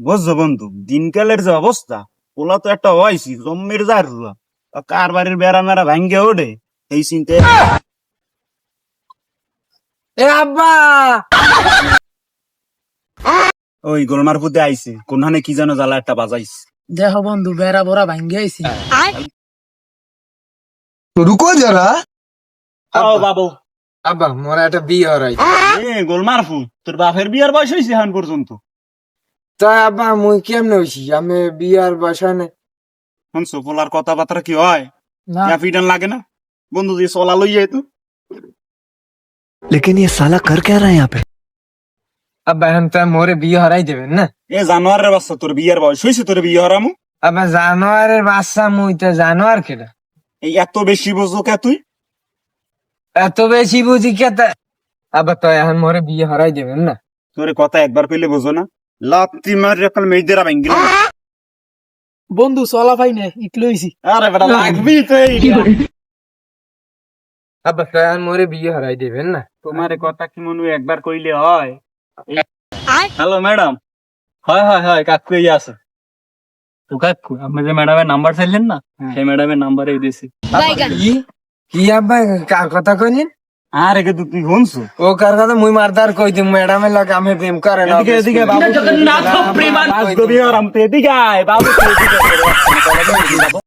বুঝছো বন্ধু, দিনকালের যে অবস্থা, ওলা তো একটা হয়েছি জম্মের যার কার বাড়ির বেড়া মেরা ভাঙ্গে ওঠে এই চিন্তা। এ আব্বা, ওই গোলমার পুতে আইছে কোনখানে কি যেন জ্বালা একটা বাজাইছে। দেখো বন্ধু বেড়া বড়া ভাঙ্গে আইছি। तो रुको जरा। ও বাবু, আব্বা মোরা একটা বিয়ে হরাই। গোলমার ফু, তোর বাপের বিয়ার বয়স হয়েছে এখন পর্যন্ত? তাই আব্বা মুই কেমনে হইছি? আমি বিয়ার বসানে শুনছো পোলার কথাবার্তা কি হয়? না। ফিটান লাগে না বন্ধু, দিয়ে চলা লইয়া তো। लेकिन ये साला कर क्या रहा है यहाँ पे? আব্বা এখন তো মোরে বিয়ে হরাই দেবেন না? এ জানোয়ারের বাচ্চা, তোর বিয়ার বয়স হয়েছে, তোর বিয়ে হরামু? আব্বা জানোয়ারের বাচ্চা, মুই তো জানোয়ার কেনা। এই এত বেশি বোঝো কে তুই? এত বেশি বুঝি কে তা? আব্বা তো এখন মোরে বিয়ে হরাই দেবেন না? তোর কথা একবার পেলে বোঝো না, লাত্তি মারি এখন মেয়েদের ভাঙ্গিল। বন্ধু চলা পাই না ইটলো হইছি। আরে বেটা লাগবি তো এই। আব্বা তো এখন মোরে বিয়ে হরাই দেবেন না? তোমার কথা কি মনে হয় একবার কইলে হয়? Hello madam. হয় হয় হয়, কাকু এই আছে। তো কাকু আপনি যে ম্যাডামের নাম্বার চাইলেন না, সেই ম্যাডামের নাম্বারে দিয়েছি। কি কি আব্বা কার কথা কইলেন? আরে কিন্তু তুই শুনছো? ও কার কথা? মুই মারদার কই দিম ম্যাডামের লাগে আমি প্রেম করে না। এদিকে এদিকে বাবু, জগন্নাথ প্রেমান এদিকে আয় বাবু,